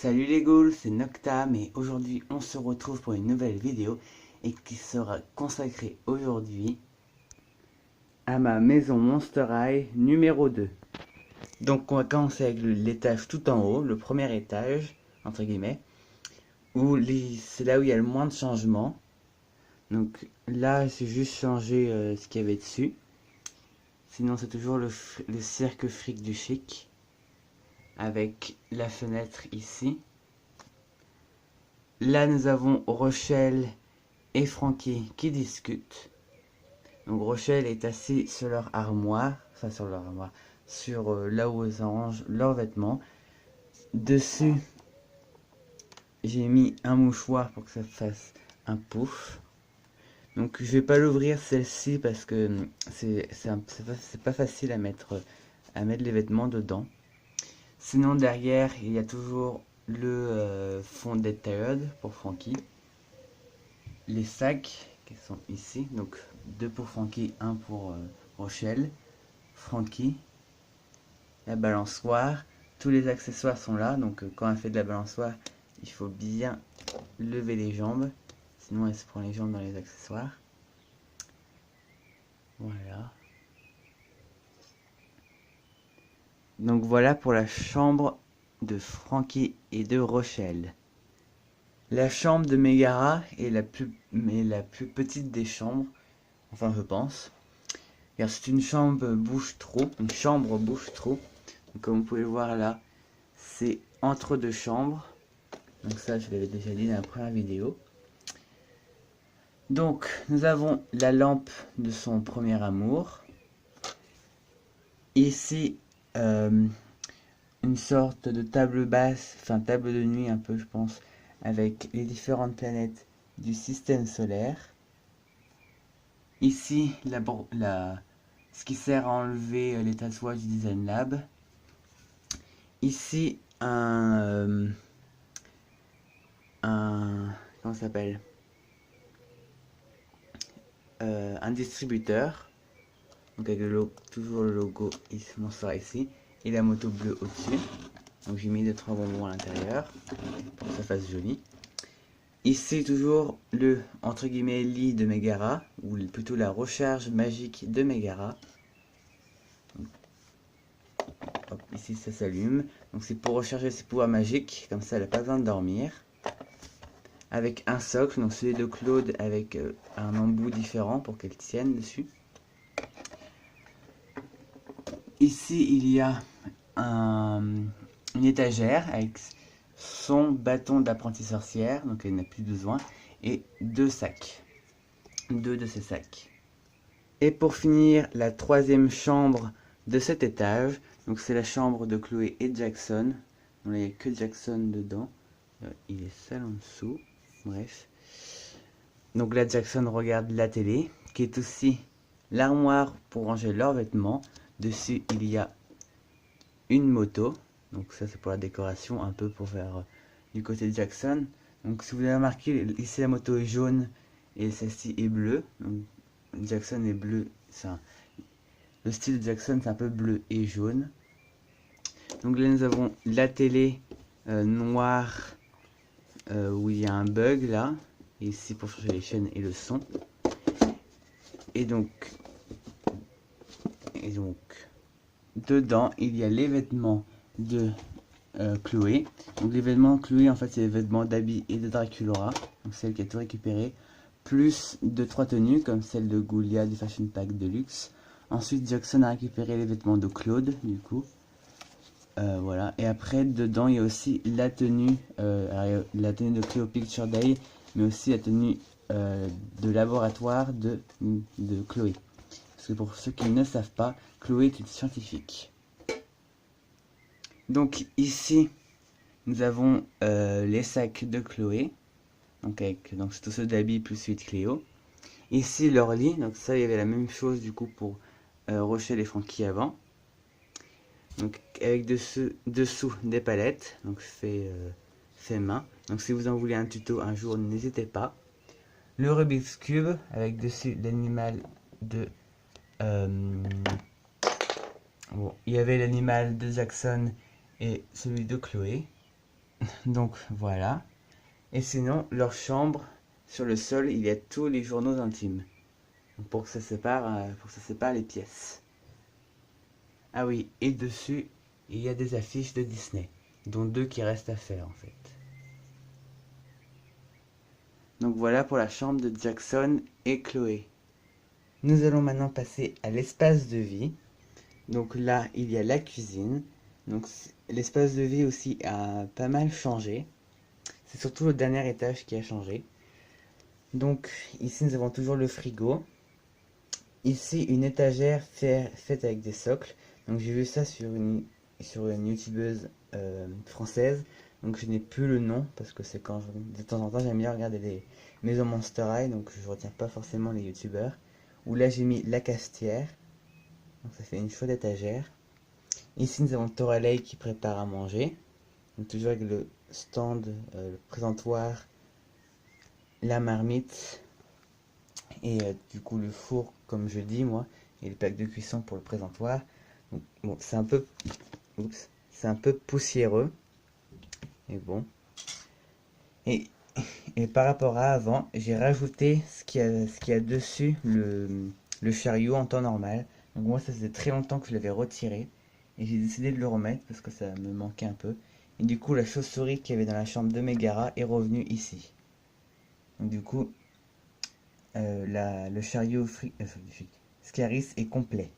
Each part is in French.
Salut les ghouls, c'est Noctam et aujourd'hui on se retrouve pour une nouvelle vidéo et qui sera consacrée aujourd'hui à ma maison Monster High numéro 2. Donc on va commencer avec l'étage tout en haut, le premier étage, entre guillemets, où c'est là où il y a le moins de changements. Donc là c'est juste changer ce qu'il y avait dessus. Sinon c'est toujours le cirque fric du chic, avec la fenêtre ici. Là, nous avons Rochelle et Frankie qui discutent. Donc Rochelle est assise sur leur armoire, sur là où ils rangent leurs vêtements. Dessus, j'ai mis un mouchoir pour que ça fasse un pouf. Donc je vais pas l'ouvrir celle-ci parce que c'est pas facile à mettre les vêtements dedans. Sinon derrière, il y a toujours le fond Dead Tired pour Frankie. Les sacs qui sont ici, donc 2 pour Frankie, 1 pour Rochelle. Frankie, la balançoire, tous les accessoires sont là, donc quand elle fait de la balançoire, il faut bien lever les jambes, sinon elle se prend les jambes dans les accessoires. Voilà. Donc voilà pour la chambre de Frankie et de Rochelle. La chambre de Megara est la plus petite des chambres, enfin je pense. Car c'est une chambre bouche-trou. Donc, comme vous pouvez le voir là, c'est entre deux chambres. Donc ça, je l'avais déjà dit dans la première vidéo. Donc, nous avons la lampe de son premier amour. Ici, une sorte de table basse, enfin table de nuit un peu, je pense, avec les différentes planètes du système solaire. Ici, ce qui sert à enlever les tatouages du Design Lab. Ici, comment ça s'appelle, un distributeur. Donc avec toujours le logo Monster ici. Et la moto bleue au-dessus. Donc j'ai mis 2-3 bonbons à l'intérieur pour que ça fasse joli. Ici toujours le entre guillemets lit de Megara, ou plutôt la recharge magique de Megara. Hop, ici ça s'allume, donc c'est pour recharger ses pouvoirs magiques, comme ça elle n'a pas besoin de dormir. Avec un socle, donc celui de Claude avec un embout différent pour qu'elle tienne dessus. Ici il y a une étagère avec son bâton d'apprenti sorcière, donc elle n'a plus besoin, et 2 sacs. 2 de ces sacs. Et pour finir, la troisième chambre de cet étage, donc c'est la chambre de Chloé et Jackson. Donc là, il n'y a que Jackson dedans. Il est sale en dessous. Bref. Donc là, Jackson regarde la télé, qui est aussi l'armoire pour ranger leurs vêtements. Dessus, il y a une moto. Donc ça, c'est pour la décoration, un peu pour faire du côté de Jackson. Donc si vous avez remarqué, ici la moto est jaune et celle-ci est bleue. Donc Jackson est bleu. Le style de Jackson, c'est un peu bleu et jaune. Donc là, nous avons la télé noire où il y a un bug là. Et ici pour changer les chaînes et le son. Et donc dedans, il y a les vêtements de Chloé. Donc les vêtements de Chloé, en fait, c'est les vêtements d'Abby et de Draculaura. Donc celle qui a tout récupéré. Plus 2-3 tenues, comme celle de Goulia du Fashion Pack Deluxe. Ensuite, Jackson a récupéré les vêtements de Claude, du coup. Voilà. Et après, dedans, il y a aussi la tenue de Cleo Picture Day, mais aussi la tenue de laboratoire de Chloé. Parce que pour ceux qui ne savent pas, Chloé est une scientifique. Donc ici, nous avons les sacs de Chloé. Donc c'est tous ceux d'Abby plus celui de Cléo. Ici leur lit, donc ça il y avait la même chose du coup pour Rochelle et Frankie avant. Donc avec dessous des palettes, donc fait main. Donc si vous en voulez un tuto un jour, n'hésitez pas. Le Rubik's Cube avec dessus l'animal de bon, il y avait l'animal de Jackson et celui de Chloé. Donc voilà. Et sinon, leur chambre, sur le sol, il y a tous les journaux intimes. Donc, pour que ça sépare les pièces. Ah oui, et dessus, il y a des affiches de Disney, dont 2 qui restent à faire en fait. Donc voilà pour la chambre de Jackson et Chloé. Nous allons maintenant passer à l'espace de vie. Donc là, il y a la cuisine. Donc l'espace de vie aussi a pas mal changé. C'est surtout le dernier étage qui a changé. Donc ici, nous avons toujours le frigo. Ici, une étagère faite avec des socles. Donc j'ai vu ça sur une youtubeuse française. Donc je n'ai plus le nom parce que c'est quand de temps en temps j'aime bien regarder les maisons Monster High. Donc je retiens pas forcément les youtubeurs. Où là j'ai mis la cafetière. Donc ça fait une chouette étagère. Ici nous avons Toralei qui prépare à manger. Donc toujours avec le stand, le présentoir, la marmite et du coup le four comme je dis moi et le plaque de cuisson pour le présentoir. Donc, bon, c'est un peu poussiéreux mais bon. Et, et par rapport à avant, j'ai rajouté ce qu'il y a dessus le chariot en temps normal. Donc moi ça faisait très longtemps que je l'avais retiré et j'ai décidé de le remettre parce que ça me manquait un peu. Et du coup la chauve-souris qu'il y avait dans la chambre de Megara est revenue ici. Donc du coup le chariot Scaris est complet.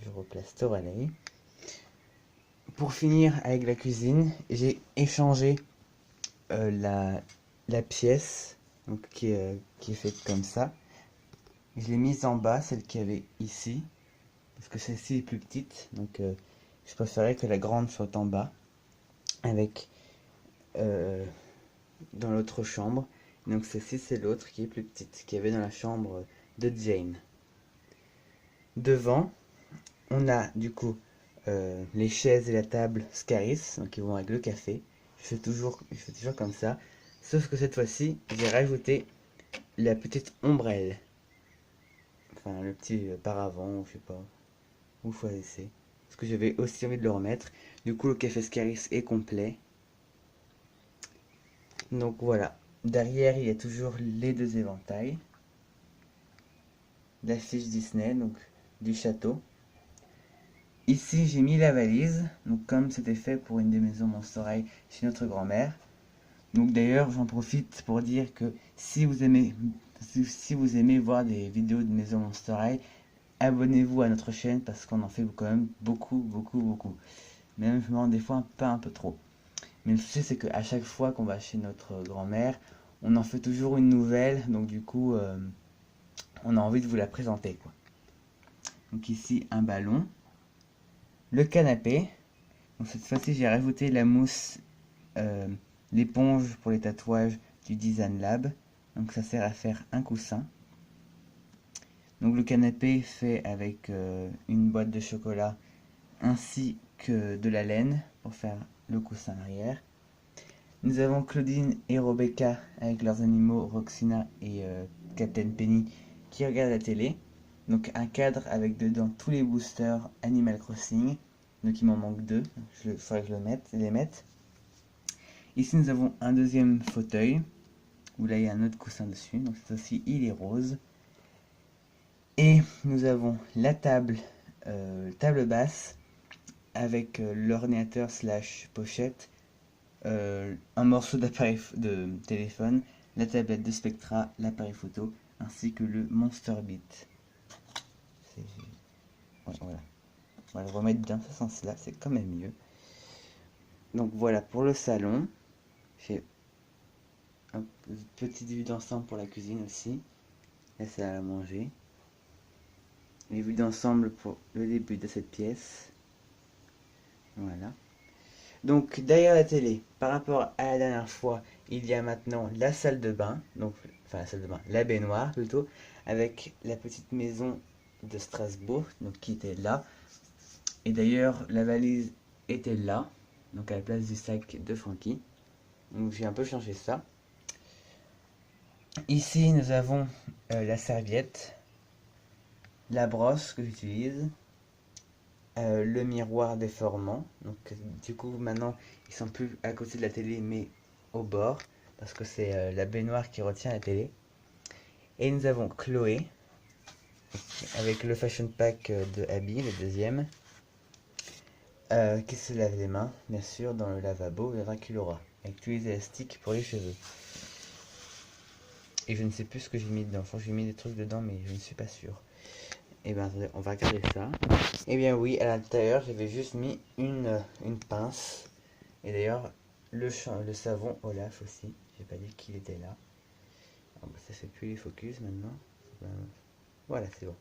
Je replace Toralei. Pour finir avec la cuisine, j'ai échangé la pièce donc, qui est faite comme ça. Je l'ai mise en bas, celle qu'il y avait ici, parce que celle-ci est plus petite. Donc je préférais que la grande soit en bas, avec dans l'autre chambre. Donc celle-ci c'est l'autre qui est plus petite, qui avait dans la chambre de Jane. Devant, on a du coup les chaises et la table Scaris, donc qui vont avec le café. Je fais toujours comme ça. Sauf que cette fois-ci, j'ai rajouté la petite ombrelle. Enfin, le petit paravent, je sais pas. Vous choisissez. Parce que j'avais aussi envie de le remettre. Du coup, le café Scaris est complet. Donc voilà. Derrière, il y a toujours les 2 éventails. L'affiche Disney, donc du château. Ici, j'ai mis la valise. Donc comme c'était fait pour une des maisons Monster High chez notre grand-mère. Donc d'ailleurs, j'en profite pour dire que si vous aimez voir des vidéos de maisons Monster High, abonnez-vous à notre chaîne parce qu'on en fait quand même beaucoup. Même je me rends des fois un peu trop. Mais le souci c'est qu'à chaque fois qu'on va chez notre grand-mère, on en fait toujours une nouvelle. Donc du coup, on a envie de vous la présenter, quoi. Donc ici, un ballon. Le canapé. Donc cette fois-ci, j'ai rajouté la mousse, l'éponge pour les tatouages du Design Lab. Donc ça sert à faire un coussin. Donc le canapé est fait avec une boîte de chocolat ainsi que de la laine pour faire le coussin arrière. Nous avons Claudine et Rebecca avec leurs animaux Roxina et Captain Penny qui regardent la télé. Donc un cadre avec dedans tous les boosters Animal Crossing. Donc il m'en manque 2, il faudrait que je les mette. Ici nous avons un deuxième fauteuil où là il y a un autre coussin dessus. Donc cette fois-ci il est rose. Et nous avons la table basse avec l'ordinateur slash pochette, un morceau d'appareil de téléphone, la tablette de Spectra, l'appareil photo, ainsi que le Monster Beat. Ouais, voilà. On va le remettre dans ce sens-là, c'est quand même mieux. Donc voilà pour le salon. J'ai une petite vue d'ensemble pour la cuisine aussi. La salle à manger. Les vues d'ensemble pour le début de cette pièce. Voilà. Donc derrière la télé, par rapport à la dernière fois, il y a maintenant la salle de bain, donc enfin la salle de bain, la baignoire plutôt, avec la petite maison de Strasbourg, donc qui était là. Et d'ailleurs la valise était là, donc à la place du sac de Frankie. Donc j'ai un peu changé ça. Ici nous avons la serviette, la brosse que j'utilise, le miroir déformant. Donc du coup maintenant ils sont plus à côté de la télé mais au bord parce que c'est la baignoire qui retient la télé. Et nous avons Chloé avec le fashion pack de Abby, le deuxième, qui se lave les mains bien sûr dans le lavabo, le Draculaura, avec tous les élastiques pour les cheveux. Et je ne sais plus ce que j'ai mis dedans. Enfin, j'ai mis des trucs dedans mais je ne suis pas sûr. Et bien attendez, on va regarder ça. Et bien oui, à l'intérieur j'avais juste mis une pince. Et d'ailleurs le savon Olaf aussi. J'ai pas dit qu'il était là. Ah bah, ça fait plus les focus maintenant. Voilà, c'est bon.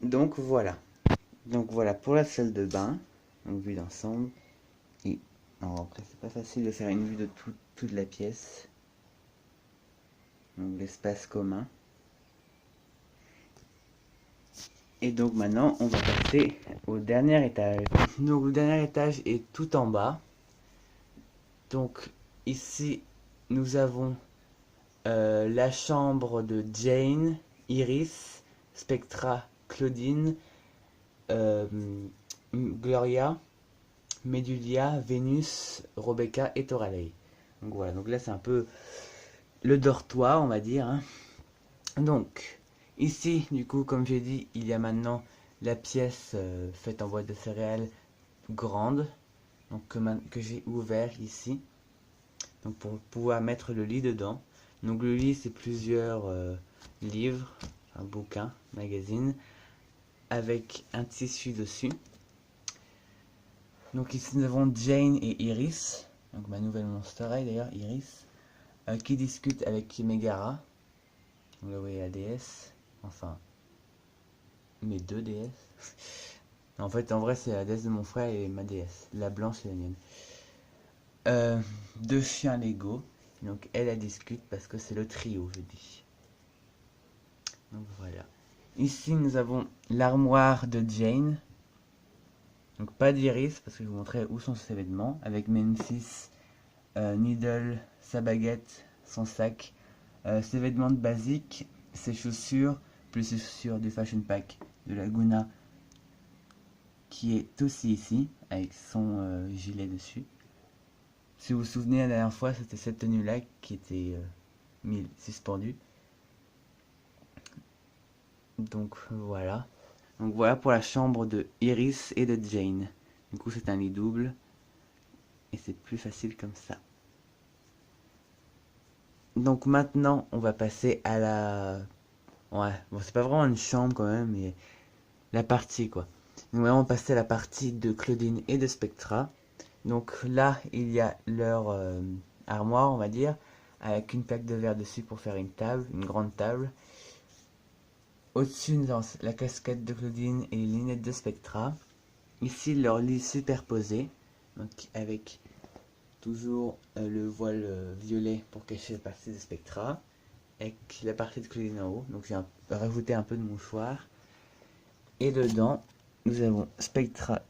Donc voilà pour la salle de bain. Donc vue d'ensemble. Et alors, après c'est pas facile de faire une vue de toute la pièce. Donc l'espace commun. Et donc maintenant, on va passer au dernier étage. Donc le dernier étage est tout en bas. Donc ici, nous avons la chambre de Jane, Iris, Spectra, Claudine, Gloria, Medulia, Vénus, Rebecca et Toralei. Donc voilà, donc là c'est un peu le dortoir, on va dire. Hein. Donc, ici, du coup, comme j'ai dit, il y a maintenant la pièce faite en boîte de céréales grande, donc que j'ai ouvert ici, donc pour pouvoir mettre le lit dedans. Donc le lit, c'est plusieurs livres, un bouquin, magazine, avec un tissu dessus. Donc ici nous avons Jane et Iris, donc ma nouvelle Monster High d'ailleurs, Iris, qui discute avec Megara. Donc là vous voyez la déesse, enfin mes deux déesses. En fait en vrai c'est la déesse de mon frère et ma déesse, la blanche et la mienne. Deux chiens Lego, donc elle discute parce que c'est le trio je dis. Donc voilà. Ici nous avons l'armoire de Jane. Donc pas d'Iris parce que je vous montrais où sont ses vêtements. Avec Memphis, Needle, sa baguette, son sac, ses vêtements de basique, ses chaussures, plus les chaussures du fashion pack de Laguna qui est aussi ici avec son gilet dessus. Si vous vous souvenez la dernière fois c'était cette tenue là qui était suspendue. Donc voilà. Donc voilà pour la chambre de Iris et de Jane. Du coup c'est un lit double. Et c'est plus facile comme ça. Donc maintenant on va passer à la... Ouais, bon c'est pas vraiment une chambre quand même, mais la partie quoi. Donc là on va passer à la partie de Claudine et de Spectra. Donc là il y a leur armoire on va dire, avec une plaque de verre dessus pour faire une table, une grande table. Au-dessus, nous avons la casquette de Claudine et les lunettes de Spectra. Ici, leur lit superposé, donc avec toujours le voile violet pour cacher la partie de Spectra, avec la partie de Claudine en haut. Donc j'ai rajouté un peu de mouchoir. Et dedans, nous avons Spectra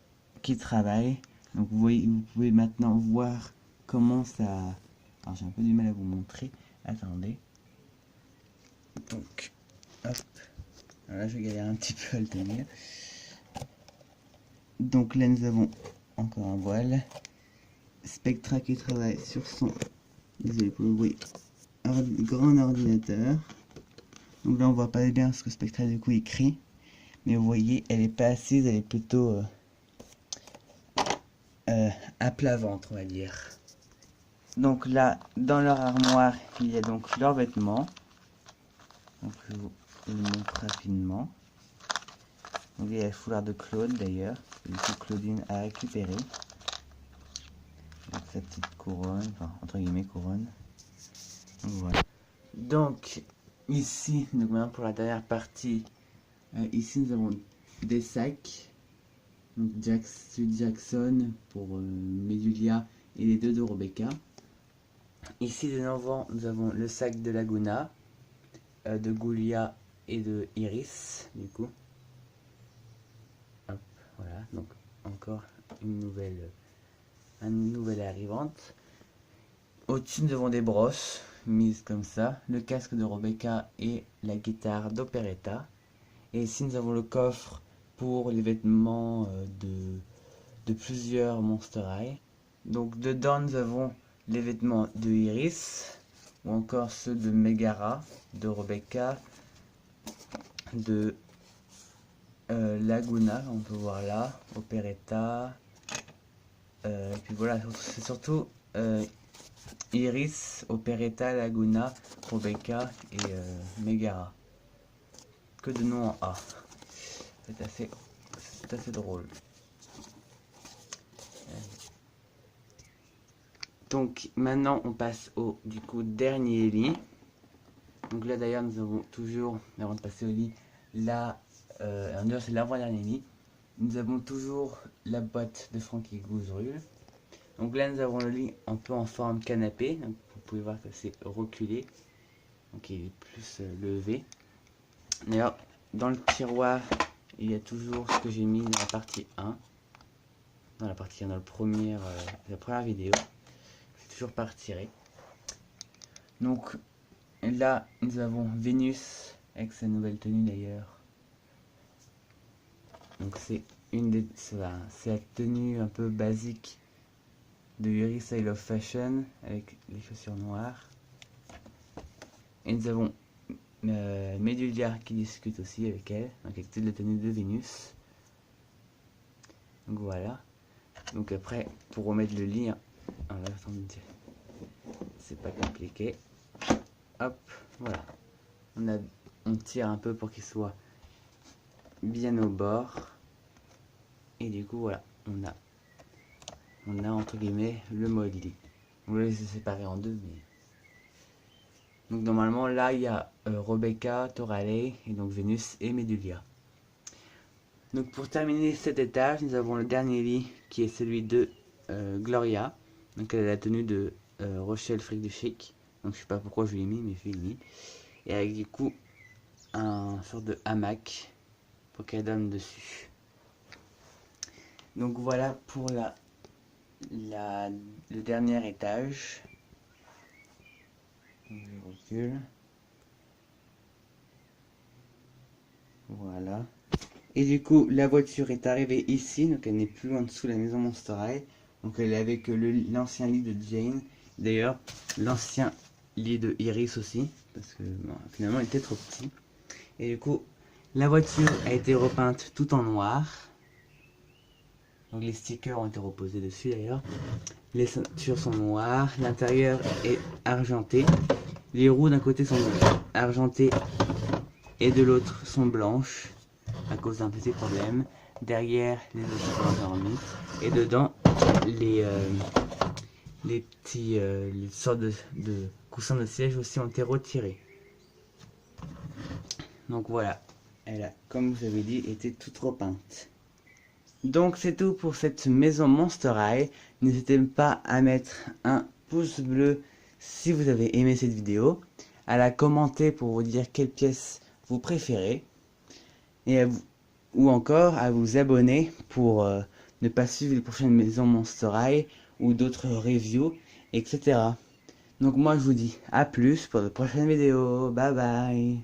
qui travaille. Donc vous pouvez maintenant voir comment ça... Alors j'ai un peu du mal à vous montrer. Attendez. Donc, hop. Alors là, je galère un petit peu à le tenir. Donc là, nous avons encore un voile. Spectra qui travaille sur son, désolé pour le bruit, grand ordinateur. Donc là, on voit pas bien ce que Spectra du coup écrit. Mais vous voyez, elle est pas assise, elle est plutôt à plat ventre, on va dire. Donc là, dans leur armoire, il y a donc leurs vêtements. Donc je vous le montre rapidement. Donc, il y a le foulard de Claude d'ailleurs, que du coup Claudine a récupéré. Avec sa petite couronne, enfin entre guillemets couronne. Donc voilà. Donc ici, donc maintenant pour la dernière partie, ici nous avons des sacs. Donc Jackson pour Medulia et les deux de Rebecca. Ici de nouveau nous avons le sac de Laguna, de Goulia et de Iris du coup. Hop, voilà, donc encore une nouvelle arrivante. Au-dessus nous avons des brosses mises comme ça, le casque de Rebecca et la guitare d'Operetta. Et ici nous avons le coffre pour les vêtements de plusieurs Monster High. Donc dedans nous avons les vêtements de Iris, ou encore ceux de Megara, de Rebecca, de Laguna, on peut voir là, Operetta, et puis voilà, c'est surtout Iris, Operetta, Laguna, Rebecca et Megara. Que de noms en A. C'est assez drôle. Donc maintenant on passe au dernier lit. Donc là d'ailleurs nous avons toujours, avant de passer au lit, là, c'est l'avant-dernier lit. Nous avons toujours la boîte de Frankie Gouzerul. Donc là nous avons le lit un peu en forme canapé. Donc, vous pouvez voir que c'est reculé. Donc il est plus levé. D'ailleurs dans le tiroir il y a toujours ce que j'ai mis dans la partie 1. Dans la première vidéo. C'est toujours pas retiré. Donc là nous avons Vénus avec sa nouvelle tenue d'ailleurs. Donc c'est la tenue un peu basique de Iris I Love Fashion avec les chaussures noires. Et nous avons Medulia qui discute aussi avec elle, donc avec toute la tenue de Vénus. Donc voilà. Donc après, pour remettre le lit, c'est pas compliqué. Hop, voilà. On tire un peu pour qu'il soit bien au bord. Et du coup, voilà, on a entre guillemets le mode lit. On va les séparer en deux, mais... Donc normalement là il y a Rebecca, Toralei et donc Vénus et Medulia. Donc pour terminer cet étage, nous avons le dernier lit qui est celui de Gloria. Donc elle a la tenue de Rochelle Fric du Chic. Donc je sais pas pourquoi je l'ai mis, mais je l'ai mis. Et avec du coup un sorte de hamac pour qu'elle dorme dessus. Donc voilà pour le dernier étage. Je recule. Voilà. Et du coup, la voiture est arrivée ici, donc elle n'est plus en dessous de la maison Monster High. Donc elle est avec l'ancien lit de Jane. D'ailleurs, l'ancien lit de Iris aussi, parce que bon, finalement il était trop petit. Et du coup, la voiture a été repeinte tout en noir. Donc les stickers ont été reposés dessus d'ailleurs. Les ceintures sont noires, l'intérieur est argenté. Les roues d'un côté sont argentées et de l'autre sont blanches à cause d'un petit problème. Derrière, les autres sont endormis. Et dedans, les sortes de coussins de siège aussi ont été retirés. Donc voilà, elle a, comme vous avez dit, été toute repeinte. Donc c'est tout pour cette maison Monster High. N'hésitez pas à mettre un pouce bleu si vous avez aimé cette vidéo, à la commenter pour vous dire quelle pièce vous préférez, et ou encore à vous abonner pour ne pas suivre les prochaines maisons Monster High ou d'autres reviews, etc. Donc moi je vous dis à plus pour de prochaines vidéos. Bye bye.